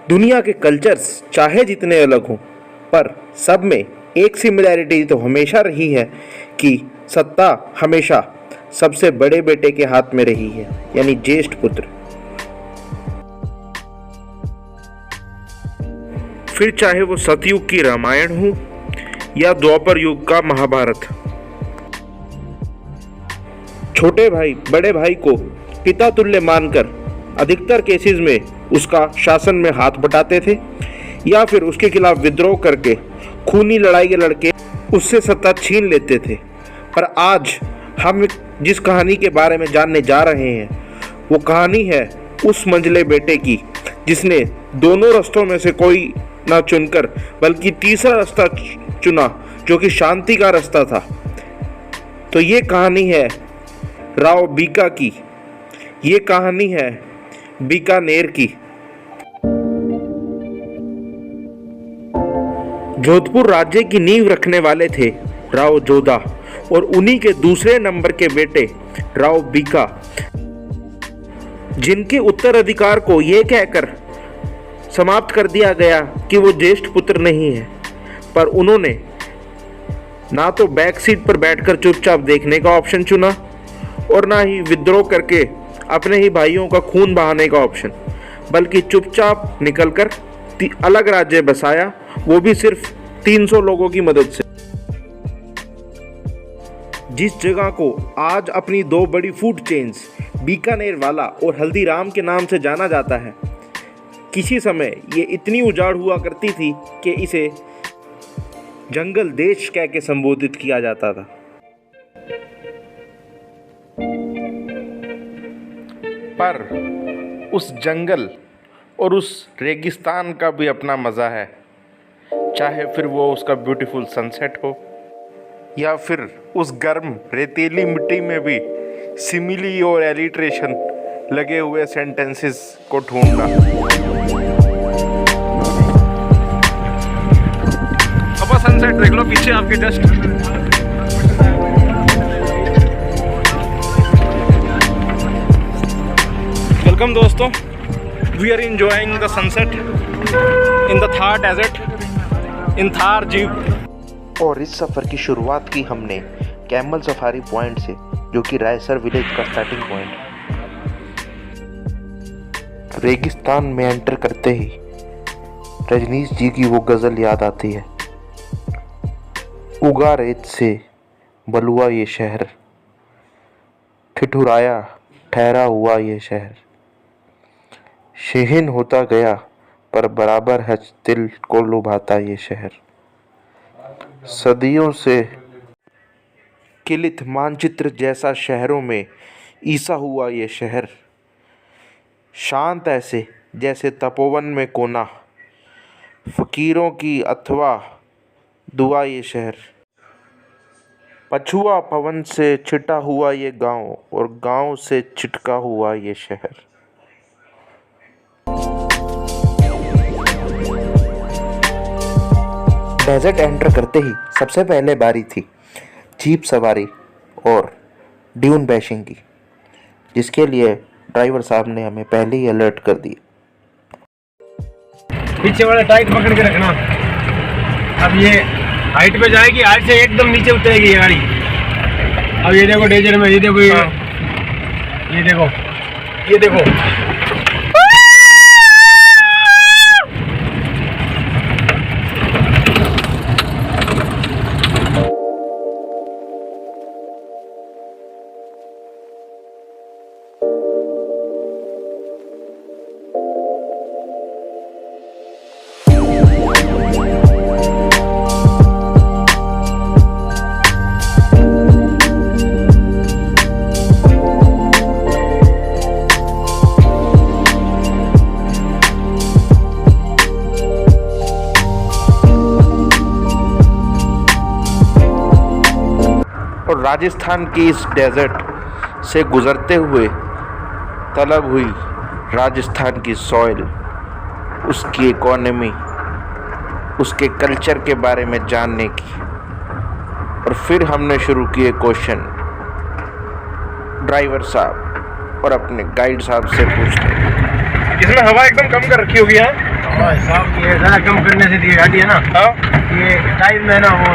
दुनिया के कल्चर्स चाहे जितने अलग हों, पर सब में एक सिमिलैरिटी तो हमेशा रही है कि सत्ता हमेशा सबसे बड़े बेटे के हाथ में रही है, यानी ज्येष्ठ पुत्र। फिर चाहे वो सतयुग की रामायण हो या द्वापर युग का महाभारत। छोटे भाई बड़े भाई को पिता तुल्य मानकर अधिकतर केसेस में उसका शासन में हाथ बटाते थे या फिर उसके खिलाफ विद्रोह करके खूनी लड़ाई लड़के उससे सत्ता छीन लेते थे। पर आज हम जिस कहानी के बारे में जानने जा रहे हैं वो कहानी है उस मंझले बेटे की जिसने दोनों रास्तों में से कोई ना चुनकर बल्कि तीसरा रास्ता चुना जो कि शांति का रास्ता था। तो ये कहानी है राव बीका की। ये कहानी है बीकानेर की। जोधपुर राज्य की नींव रखने वाले थे राव जोधा और उन्हीं के दूसरे नंबर के बेटे राव बीका, जिनके उत्तराधिकार को यह कहकर समाप्त कर दिया गया कि वो ज्येष्ठ पुत्र नहीं है। पर उन्होंने ना तो बैक सीट पर बैठकर चुपचाप देखने का ऑप्शन चुना और ना ही विद्रोह करके अपने ही भाइयों का खून बहाने का ऑप्शन, बल्कि चुपचाप निकलकर अलग राज्य बसाया, वो भी सिर्फ 300 लोगों की मदद से। जिस जगह को आज अपनी दो बड़ी फूड चेन्स बीकानेर वाला और हल्दीराम के नाम से जाना जाता है, किसी समय ये इतनी उजाड़ हुआ करती थी कि इसे जंगल देश कह के संबोधित किया जाता था। पर उस जंगल और उस रेगिस्तान का भी अपना मज़ा है, चाहे फिर वो उसका ब्यूटीफुल सनसेट हो या फिर उस गर्म रेतीली मिट्टी में भी सिमिली और एलिट्रेशन लगे हुए सेंटेंसेस को ढूंढना। अब सनसेट देख लो पीछे आपके जस्ट। वेलकम दोस्तों, we are enjoying the sunset in the Thar desert in Thar jeep. और इस सफ़र की शुरुआत की हमने कैमल सफारी पॉइंट से, जो कि रायसर विलेज का स्टार्टिंग पॉइंट है। रेगिस्तान में एंटर करते ही रजनीश जी की वो गज़ल याद आती है। उगा रेत से बलुआ ये शहर, ठिठुराया ठहरा हुआ ये शहर, शहीन होता गया पर बराबर है दिल को लुभाता ये शहर। सदियों से किलित मानचित्र जैसा शहरों में ईसा हुआ ये शहर, शांत ऐसे जैसे तपोवन में कोना, फकीरों की अथवा दुआ ये शहर। पछुआ पवन से छिटा हुआ ये गांव और गांव से छिटका हुआ ये शहर। डेजर्ट एंटर करते ही सबसे पहले बारी थी जीप सवारी और ड्यून बैशिंग की, जिसके लिए ड्राइवर साहब ने हमें पहले ही अलर्ट कर दिया। पीछे वाला टाइट पकड़ के रखना। अब ये हाइट पे जाएगी, हाइट से एकदम नीचे उतरेगी ये गाड़ी। अब ये देखो डेजर्ट में, ये देखो ये देखो ये देखो और राजस्थान की इस डेजर्ट से गुजरते हुए तलब हुई राजस्थान की सॉइल, उसकी इकोनॉमी, उसके कल्चर के बारे में जानने की। और फिर हमने शुरू किए क्वेश्चन ड्राइवर साहब और अपने गाइड साहब से पूछते। इसमें हवा एकदम कम कर रखी होगी है। भाई साहब ये ज़रा कम करने से ये गाड़ी है ना, हाँ ये टायर में ना वो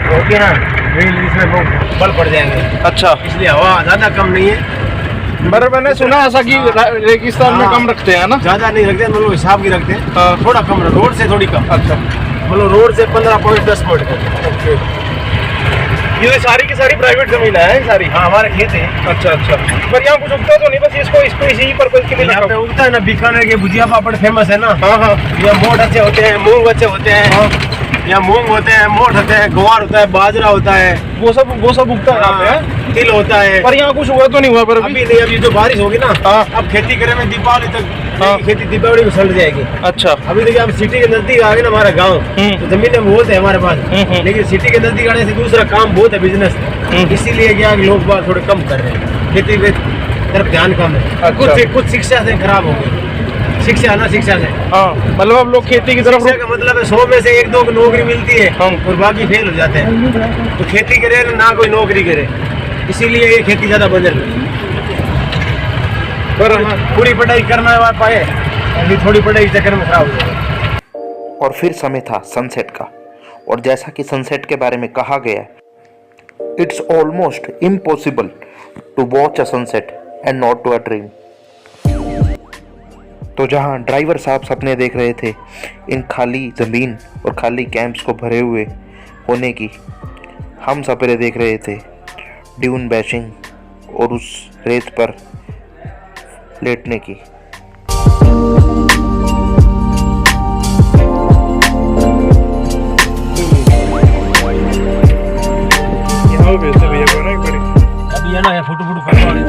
होती है ना व्हील, इसमें वो बल पड़ जाएंगे, अच्छा। इसलिए हवा ज़्यादा कम नहीं है। पर मैंने सुना ऐसा कि रेगिस्तान में हाँ। कम रखते हैं ना। ज़्यादा नहीं रखते, मतलब हिसाब की रखते हैं, हाँ। थोड़ा कम, रोड से थोड़ी कम, अच्छा, मतलब रोड से 15 पॉइंट 10 पॉइंट कम। ये सारी की सारी प्राइवेट जमीन है सारी। हाँ हमारे खेत है। अच्छा अच्छा, पर यहाँ कुछ उगता तो नहीं, बस इसको इसी पर्पज के लिए यहाँ पे रखा। उगता है ना, बीकानेर के भुजिया पापड़ फेमस है ना। हाँ हाँ यहाँ मोठ अच्छे होते हैं, मूंग अच्छे होते हैं। हाँ। यहाँ मूंग होते हैं, मोठ होते हैं, ग्वार होता है, बाजरा होता है, वो सब उगता है यहाँ पे, हाँ? तिल होता है। पर यहाँ कुछ हुआ तो नहीं हुआ पर अभी नहीं, अभी जो बारिश होगी ना, हाँ। अब खेती करें में दीपावली तक, हाँ। खेती दीपावली में सड़ जाएगी। अच्छा, अभी देखिए हम सिटी के नजदीक आ गए ना, हमारा गांव, तो जमीन में बहुत है हमारे पास, लेकिन सिटी के नजदीक आने से दूसरा काम बहुत है, बिजनेस, इसीलिए क्या लोग बात थोड़े कम कर रहे हैं, खेती के तरफ ध्यान कम है। अच्छा। कुछ शिक्षा से खराब हो गई, शिक्षा से हाँ, मतलब अब लोग खेती की तरफ शिक्षा का मतलब है 100 में से 1-2 को नौकरी मिलती है हाँ। और बाकी फेल हो जाते हैं। तो खेती करे ना कोई नौकरी करे, इसीलिए ये खेती ज्यादा बंजर है। पर पूरी पढ़ाई करना पाए, अभी थोड़ी पढ़ाई के चक्कर में खराब हो जाए। और फिर समय था सनसेट का, और जैसा कि सनसेट के बारे में कहा गया है, it's almost impossible to watch a sunset and not to a dream. तो जहां ड्राइवर साहब सपने देख रहे थे इन खाली ज़मीन और खाली कैंप्स को भरे हुए होने की, हम सपने देख रहे थे ड्यून बैशिंग और उस रेत पर लेटने की। अभी है ना ये फोटो करने वाले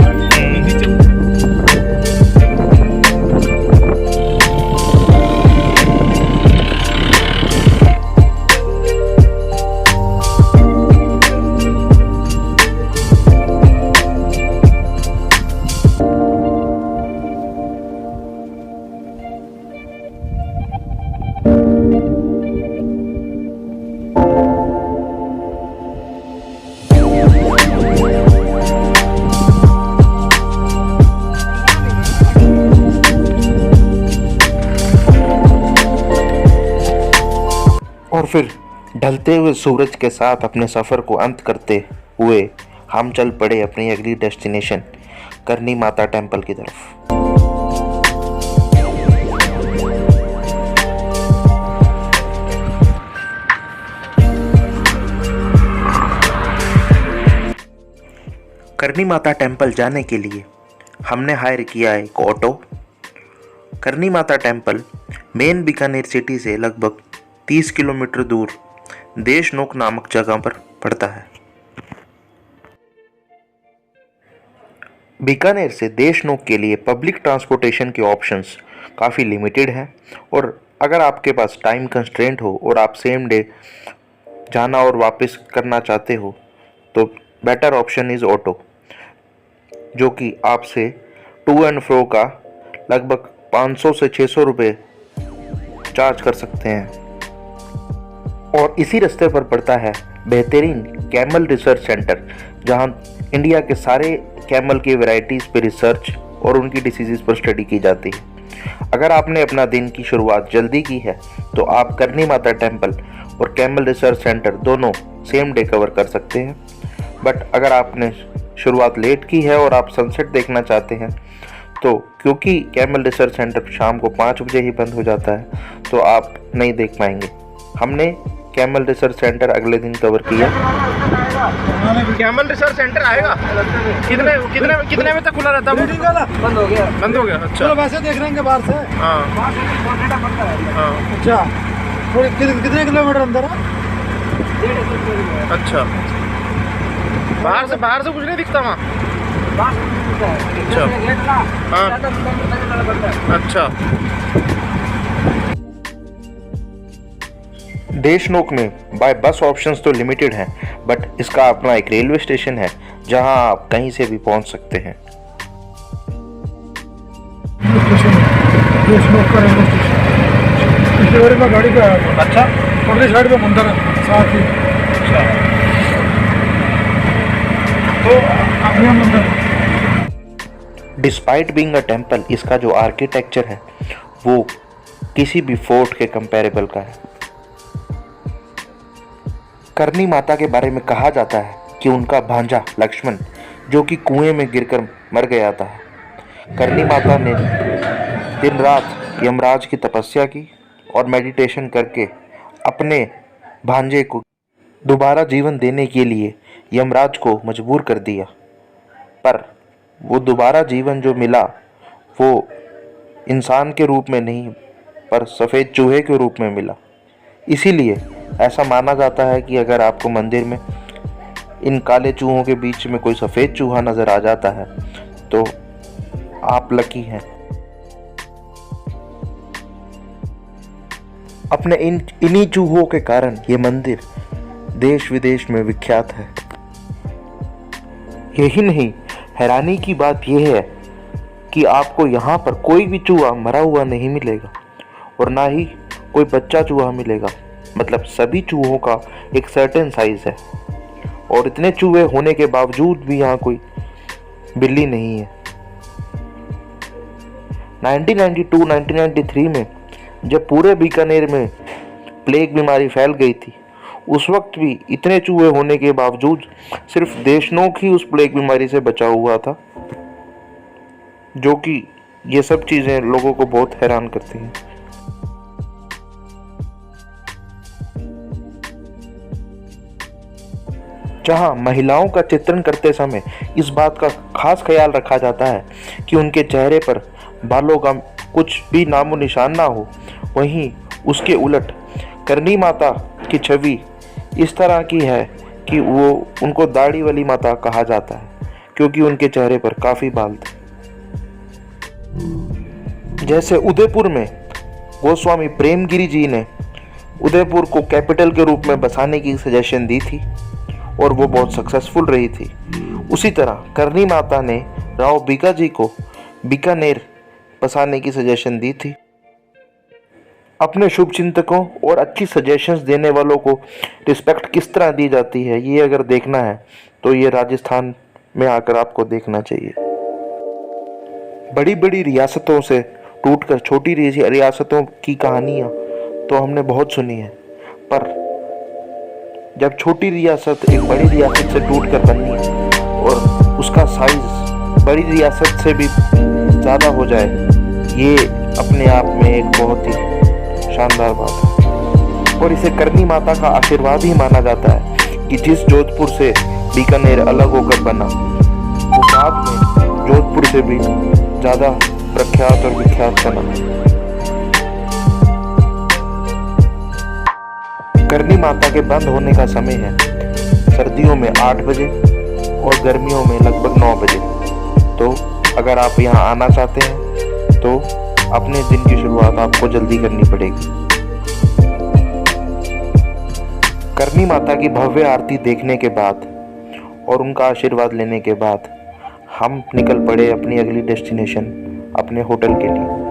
और फिर ढलते हुए सूरज के साथ अपने सफ़र को अंत करते हुए हम चल पड़े अपनी अगली डेस्टिनेशन करनी माता टेम्पल की तरफ। करनी माता टेम्पल जाने के लिए हमने हायर किया एक ऑटो। करनी माता टेम्पल मेन बीकानेर सिटी से लगभग 30 किलोमीटर दूर देशनोक नामक जगह पर पड़ता है। बीकानेर से देशनोक के लिए पब्लिक ट्रांसपोर्टेशन के ऑप्शंस काफ़ी लिमिटेड हैं, और अगर आपके पास टाइम कंस्ट्रेंट हो और आप सेम डे जाना और वापस करना चाहते हो तो बेटर ऑप्शन इज़ ऑटो, जो कि आपसे टू एंड फ्रो का लगभग 500 से 600 रुपये चार्ज कर सकते हैं। और इसी रास्ते पर पड़ता है बेहतरीन कैमल रिसर्च सेंटर, जहां इंडिया के सारे कैमल की वैरायटीज़ पर रिसर्च और उनकी डिसीज़ पर स्टडी की जाती है। अगर आपने अपना दिन की शुरुआत जल्दी की है तो आप करनी माता टेम्पल और कैमल रिसर्च सेंटर दोनों सेम डे कवर कर सकते हैं। बट अगर आपने शुरुआत लेट की है और आप सनसेट देखना चाहते हैं तो क्योंकि कैमल रिसर्च सेंटर शाम को 5 बजे ही बंद हो जाता है तो आप नहीं देख पाएंगे। हमने कैमल रिसर्च सेंटर अगले दिन कवर किया। कैमल रिसर्च सेंटर आएगा कितने बजे तक खुला रहता है? बंद हो गया। अच्छा, वैसे देख रहे हैं बाहर से। हाँ हाँ, अच्छा, कितने किलोमीटर अंदर है? अच्छा, बाहर से कुछ नहीं दिखता वहाँ? अच्छा, हाँ, अच्छा। देशनोक में बाय बस ऑप्शंस तो लिमिटेड हैं, बट इसका अपना एक रेलवे स्टेशन है जहां आप कहीं से भी पहुंच सकते हैं। में गाड़ी पे आया था। अच्छा, परली साइड पे मंदिर है साथ ही। अच्छा, तो अपने मंदिर डिस्पाइट बीइंग अ टेम्पल, इसका जो आर्किटेक्चर है वो किसी भी फोर्ट के कंपैरेबल का है। करनी माता के बारे में कहा जाता है कि उनका भांजा लक्ष्मण, जो कि कुएं में गिरकर मर गया था, करनी माता ने दिन रात यमराज की तपस्या की और मेडिटेशन करके अपने भांजे को दोबारा जीवन देने के लिए यमराज को मजबूर कर दिया। पर वो दोबारा जीवन जो मिला वो इंसान के रूप में नहीं, पर सफ़ेद चूहे के रूप में मिला। इसीलिए ऐसा माना जाता है कि अगर आपको मंदिर में इन काले चूहों के बीच में कोई सफ़ेद चूहा नज़र आ जाता है तो आप लकी हैं। अपने इन्हीं चूहों के कारण ये मंदिर देश विदेश में विख्यात है। यही नहीं, हैरानी की बात यह है कि आपको यहाँ पर कोई भी चूहा मरा हुआ नहीं मिलेगा और ना ही कोई बच्चा चूहा मिलेगा। मतलब सभी चूहों का एक सर्टेन साइज है और इतने चूहे होने के बावजूद भी यहाँ कोई बिल्ली नहीं है। 1992-1993 में जब पूरे बीकानेर में प्लेग बीमारी फैल गई थी, उस वक्त भी इतने चूहे होने के बावजूद सिर्फ देशनोक ही उस प्लेग बीमारी से बचा हुआ था, जो कि ये सब चीज़ें लोगों को बहुत हैरान करती हैं। जहां महिलाओं का चित्रण करते समय इस बात का खास ख्याल रखा जाता है कि उनके चेहरे पर बालों का कुछ भी नामो निशान ना हो, वहीं उसके उलट करनी माता की छवि इस तरह की है कि वो उनको दाढ़ी वाली माता कहा जाता है, क्योंकि उनके चेहरे पर काफ़ी बाल थे। जैसे उदयपुर में गोस्वामी प्रेमगिरी जी ने उदयपुर को कैपिटल के रूप में बसाने की सजेशन दी थी और वो बहुत सक्सेसफुल रही थी, उसी तरह करनी माता ने राव बीकाजी को बीकानेर बसाने की सजेशन दी थी। अपने शुभ चिंतकों और अच्छी सजेशंस देने वालों को रिस्पेक्ट किस तरह दी जाती है, ये अगर देखना है तो ये राजस्थान में आकर आपको देखना चाहिए। बड़ी बड़ी रियासतों से टूटकर छोटी रियासतों की कहानियाँ तो हमने बहुत सुनी है, पर जब छोटी रियासत एक बड़ी रियासत से टूटकर बनी और उसका साइज बड़ी रियासत से भी ज़्यादा हो जाए, ये अपने आप में एक बहुत ही शानदार बात है। और इसे करनी माता का आशीर्वाद ही माना जाता है कि जिस जोधपुर से बीकानेर अलग होकर बना, वो बाद में जोधपुर से भी ज़्यादा प्रख्यात और विख्यात बना। करनी माता के बंद होने का समय है सर्दियों में 8 बजे और गर्मियों में लगभग 9 बजे। तो अगर आप यहाँ आना चाहते हैं तो अपने दिन की शुरुआत आपको जल्दी करनी पड़ेगी। करनी माता की भव्य आरती देखने के बाद और उनका आशीर्वाद लेने के बाद हम निकल पड़े अपनी अगली डेस्टिनेशन, अपने होटल के लिए।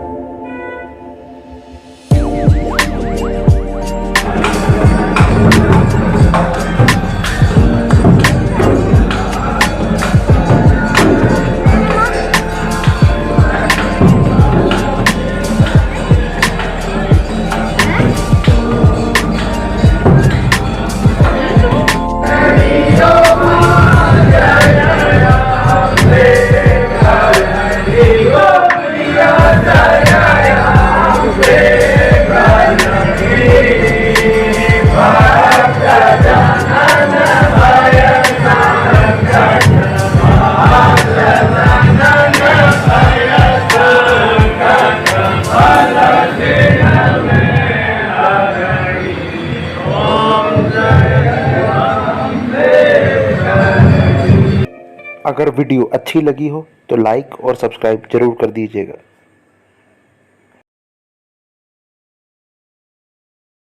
अगर वीडियो अच्छी लगी हो तो लाइक और सब्सक्राइब जरूर कर दीजिएगा।